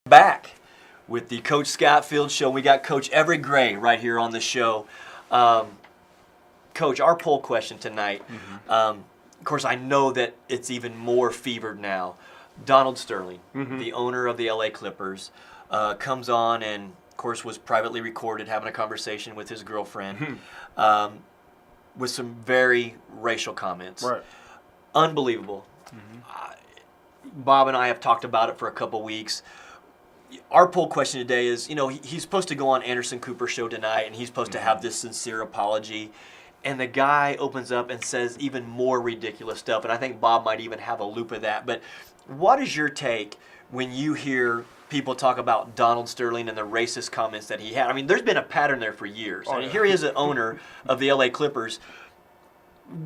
Back with the Coach Scott Field Show. We got Coach Evric Gray right here on the show. Coach, our poll question tonight, of course, I know that it's even more fevered now. Donald Sterling, the owner of the LA Clippers, comes on and, of course, was privately recorded having a conversation with his girlfriend with some very racial comments. Right. Unbelievable. Bob and I have talked about it for a couple weeks. Our poll question today is, he's supposed to go on Anderson Cooper's show tonight, and he's supposed to have this sincere apology. And the guy opens up and says even more ridiculous stuff, and I think Bob might even have a loop of that. But what is your take when you hear people talk about Donald Sterling and the racist comments that he had? I mean, there's been a pattern there for years. Here he is, an owner of the LA Clippers.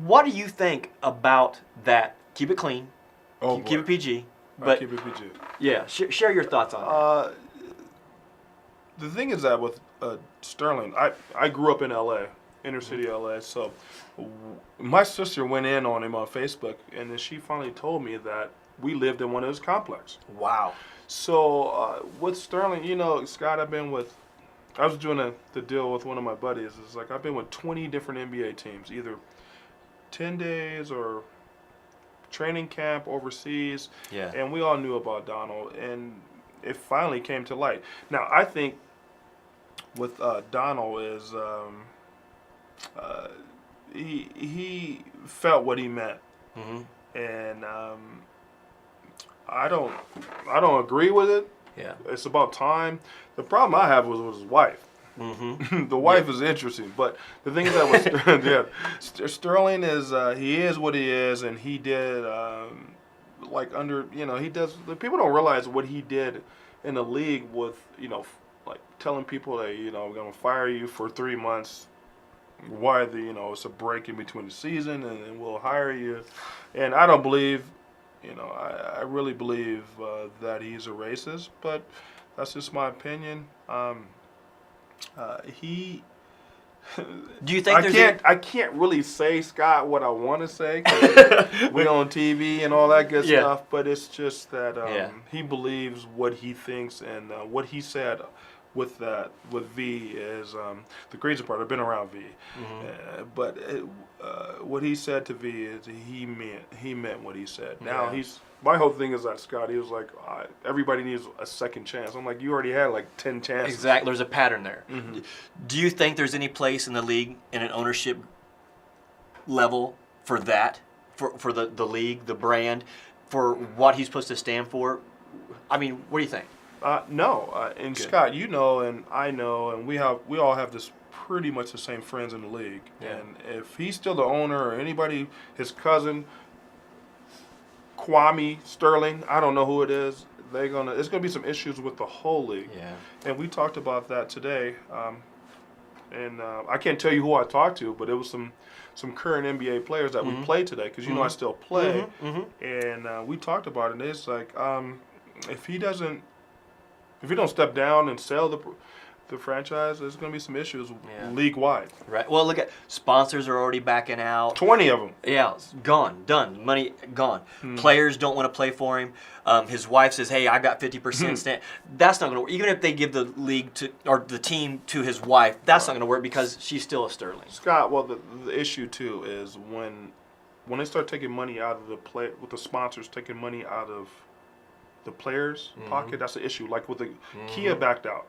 What do you think about that? Keep it clean. Keep it PG. But keep it PG. Yeah, share your thoughts on it. The thing is that with Sterling, I grew up in LA, inner city LA, so my sister went in on him on Facebook, and then she finally told me that we lived in one of his complexes. Wow. So with Sterling, Scott, I was doing the deal with one of my buddies. It's like I've been with 20 different NBA teams, either 10 days or training camp overseas, and we all knew about Donald, and it finally came to light. Now, I think with Donald is he felt what he meant, and I don't agree with it. Yeah, it's about time. The problem I have was with his wife. The wife is interesting, but the thing is that with Sterling is he is what he is, and he did he does. The people don't realize what he did in the league with like telling people that we're gonna fire you for 3 months. Why it's a break in between the season, and then we'll hire you. And I don't believe, I really believe that he's a racist, but that's just my opinion. Do you think I can't really say, Scott, what I want to say, 'cause we on TV and all that good stuff, but it's just that he believes what he thinks, and what he said with V is the crazy part. I've been around V, but what he said to V is he meant what he said. Now my whole thing is that Scott, he was like, everybody needs a second chance. I'm like, you already had like 10 chances. Exactly. There's a pattern there. Do you think there's any place in the league, in an ownership level, for that, for the league, the brand, for what he's supposed to stand for? I mean, what do you think? No, and good. Scott, and I know, and we all have this pretty much the same friends in the league. And if he's still the owner, or anybody, his cousin, Kwame Sterling, I don't know who it is. It's gonna be some issues with the whole league. And we talked about that today. And I can't tell you who I talked to, but it was some current NBA players that we played today, because I still play. And we talked about it. And it's like if he don't step down and sell the franchise, there's going to be some issues league-wide. Right. Well, look at sponsors are already backing out. 20 of them. Yeah, gone, done, money gone. Players don't want to play for him. His wife says, "Hey, I got 50% stand." That's not going to work. Even if they give the league or the team to his wife, that's not going to work, because she's still a Sterling. Scott, well, the issue too is when they start taking money out of with the sponsors taking money out of the players' pocket, that's the issue. Like with the Kia backed out.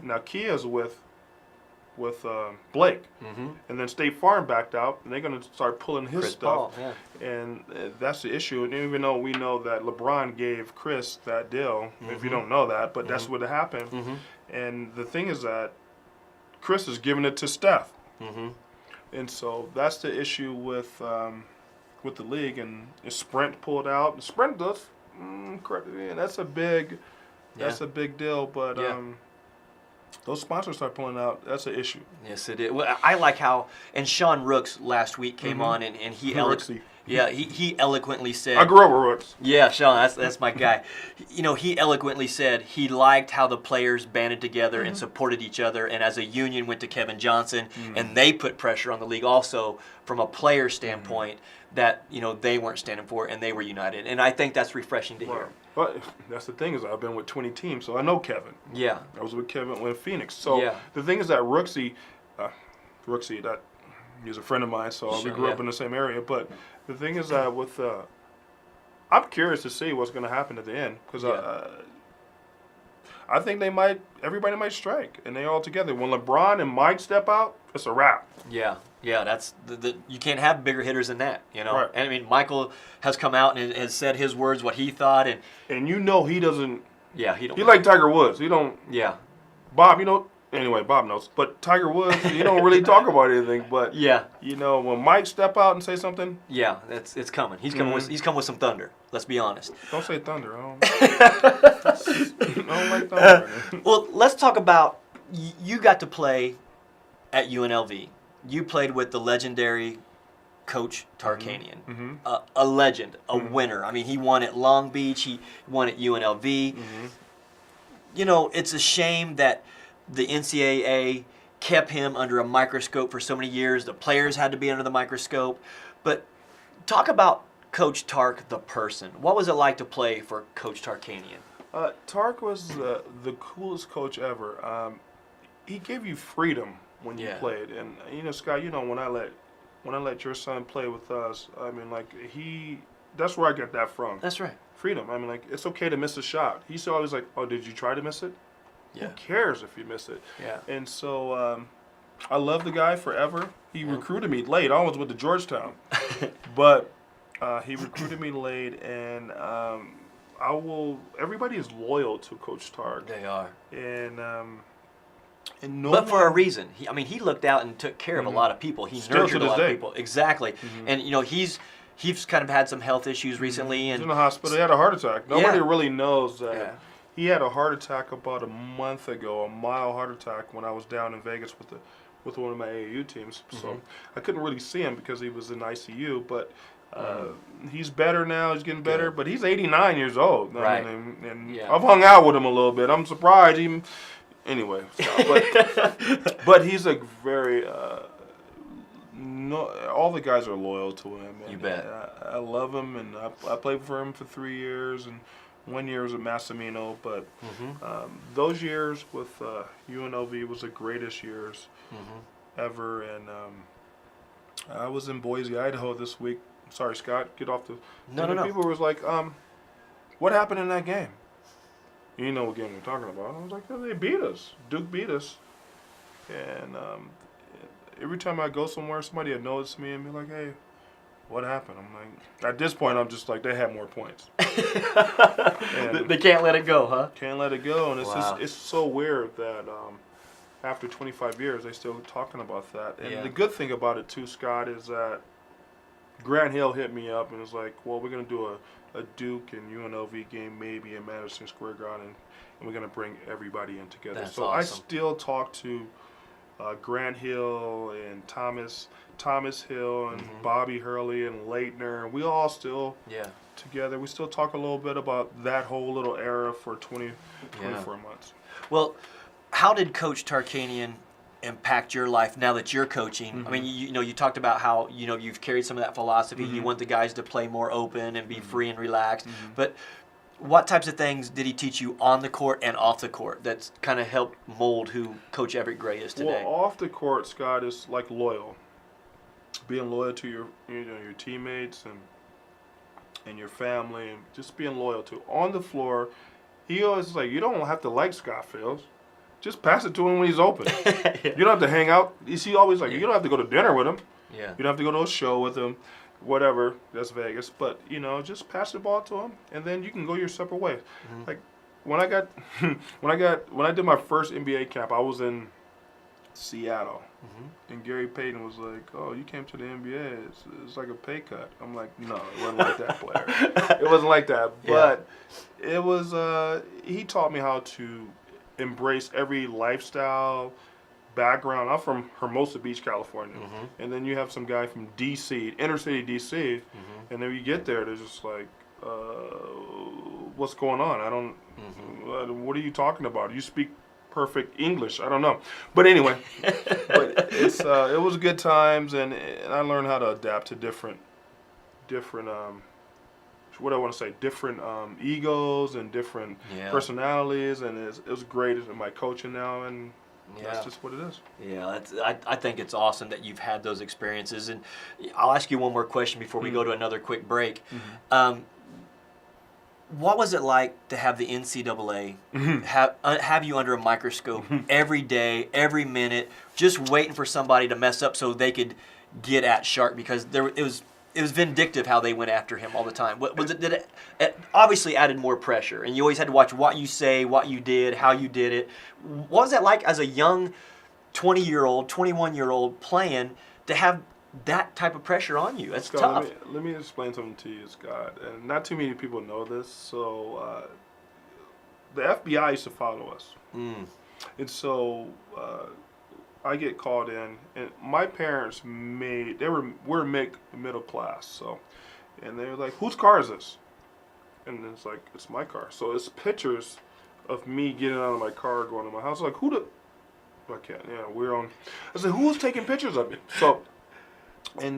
Now Kia's with Blake, and then State Farm backed out, and they're going to start pulling his stuff. And that's the issue. And even though we know that LeBron gave Chris that deal, if you don't know that, but that's what happened. And the thing is that Chris is giving it to Steph, and so that's the issue with the league. And Sprint pulled out. Sprint does. And that's a big deal, but those sponsors start pulling out, that's an issue. Yes, it is. Well, I like how, and Sean Rooks last week came on, and he Yeah, he eloquently said. I grew up with Rooks. Yeah, Sean, that's my guy. He eloquently said he liked how the players banded together and supported each other, and as a union went to Kevin Johnson, and they put pressure on the league also from a player standpoint that they weren't standing for, and they were united. And I think that's refreshing to hear. But that's the thing is I've been with 20 teams, so I know Kevin. Yeah. I was with Kevin in Phoenix. So the thing is that Rooksy, that he's a friend of mine, so we grew up in the same area. But the thing is that with, I'm curious to see what's going to happen at the end because I think everybody might strike, and they all together. When LeBron and Mike step out, it's a wrap. Yeah, that's you can't have bigger hitters than that, Right. And I mean, Michael has come out and has said his words, what he thought, and he doesn't. Yeah, he don't. He like Tiger Woods. He don't. Yeah. Bob, anyway, Bob knows. But Tiger Woods, he don't really talk about anything. But when Mike step out and say something, it's coming. He's coming with some thunder. Let's be honest. Don't say thunder. I don't like thunder. Well, let's talk about you got to play at UNLV. You played with the legendary Coach Tarkanian, a legend, a winner. I mean, he won at Long Beach. He won at UNLV. It's a shame that the NCAA kept him under a microscope for so many years. The players had to be under the microscope. But talk about Coach Tark, the person. What was it like to play for Coach Tarkanian? Tark was the coolest coach ever. He gave you freedom when you played. And, Scott, when I let your son play with us, I mean, that's where I get that from. That's right. Freedom. I mean, it's okay to miss a shot. He's always like, oh, did you try to miss it? Yeah. Who cares if you miss it? Yeah. And so I love the guy forever. He recruited me late. I was with the Georgetown. But he recruited me late, and everybody is loyal to Coach Tark. They are. And no but for a reason. He looked out and took care of a lot of people. He nurtured a lot of people. Exactly. And he's kind of had some health issues recently. And he's in the hospital. He had a heart attack. Nobody really knows that. Yeah. He had a heart attack about a month ago, a mild heart attack when I was down in Vegas with one of my AAU teams. So I couldn't really see him because he was in ICU, but he's better now. He's getting better, but he's 89 years old. Right. And I've hung out with him a little bit. I'm surprised. Anyway, but he's a very all the guys are loyal to him. And, you bet. I love him, and I played for him for 3 years, and 1 year was at Massimino. But those years with UNLV was the greatest years ever. And I was in Boise, Idaho this week. Sorry, Scott, get off the. No. People was like, what happened in that game? You know what game we're talking about. I was like, they beat us. Duke beat us. And every time I go somewhere, somebody had noticed me and be like, hey, what happened? I'm like, at this point, I'm just like, they had more points. They can't let it go, huh? Can't let it go. And it's so weird that after 25 years, they're still talking about that. And the good thing about it, too, Scott, is that Grant Hill hit me up and was like, well, we're going to do a Duke and UNLV game maybe in Madison Square Garden, and we're going to bring everybody in together. That's so awesome. I still talk to Grant Hill and Thomas Hill and Bobby Hurley and Leitner. We all still together. We still talk a little bit about that whole little era for 24 months. Well, how did Coach Tarkanian impact your life now that you're coaching? I mean, you talked about how you've carried some of that philosophy. You want the guys to play more open and be free and relaxed. But what types of things did he teach you on the court and off the court that's kind of helped mold who Coach Evric Gray is today? Well, off the court, Scott, is like loyal, being loyal to your teammates and your family, and just being loyal to. On the floor, he always like, you don't have to like Scott Fields. Just pass it to him when he's open. You don't have to hang out. He always like, you don't have to go to dinner with him. Yeah. You don't have to go to a show with him, whatever. That's Vegas. But, just pass the ball to him, and then you can go your separate ways. Like, when I did my first NBA camp, I was in Seattle. And Gary Payton was like, oh, you came to the NBA. It's like a pay cut. I'm like, no, it wasn't like that, player. It wasn't like that. But it was, he taught me how to embrace every lifestyle, background. I'm from Hermosa Beach, California, and then you have some guy from D.C., inner city D.C., and then you get there, they're just like, what's going on? I don't. What are you talking about? You speak perfect English. I don't know, but anyway, but it was good times, and I learned how to adapt to different what I want to say, different egos and different personalities, and it was great in my coaching now, and that's just what it is. Yeah, I think it's awesome that you've had those experiences, and I'll ask you one more question before we go to another quick break. What was it like to have the NCAA have you under a microscope every day, every minute, just waiting for somebody to mess up so they could get at Shark, because it was vindictive how they went after him all the time. What was it? Did it obviously added more pressure, and you always had to watch what you say, what you did, how you did it. What was that like as a young 20-year-old, 21-year-old playing to have that type of pressure on you? That's Scott, tough. Let me explain something to you, Scott. And not too many people know this. So the FBI used to follow us, and so I get called in, and my parents we're middle class, so, and they were like, "Whose car is this?" And it's like, "It's my car." So it's pictures of me getting out of my car, going to my house. Like, I can't. Yeah, we're on. I said, "Who's taking pictures of me?"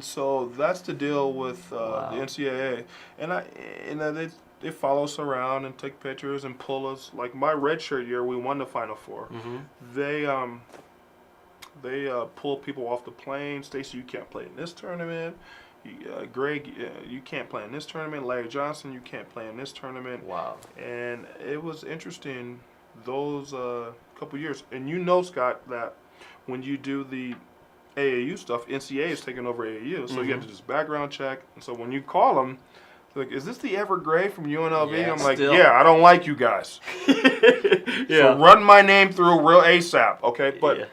So that's the deal with the NCAA, and they follow us around and take pictures and pull us. Like my redshirt year, we won the Final Four. They pull people off the plane. Stacy, you can't play in this tournament. Greg, you can't play in this tournament. Larry Johnson, you can't play in this tournament. Wow. And it was interesting those couple years. And Scott, that when you do the AAU stuff, NCAA is taking over AAU, so you have to just background check. And so when you call them, they're like, "Is this the Evric Gray from UNLV?" Yeah, I'm like, still. "Yeah, I don't like you guys. So run my name through real ASAP, okay?" But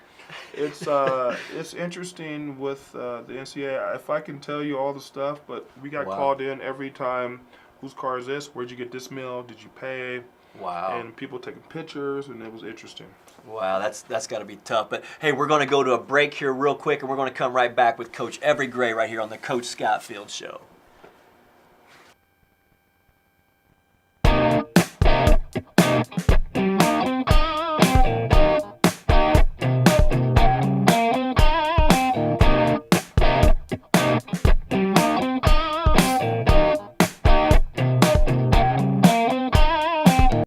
it's interesting with the NCAA. If I can tell you all the stuff, but we got called in every time. Whose car is this? Where'd you get this meal? Did you pay? Wow. And people taking pictures, and it was interesting. Wow, that's got to be tough. But hey, we're going to go to a break here real quick, and we're going to come right back with Coach Evric Gray right here on the Coach Scott Field Show.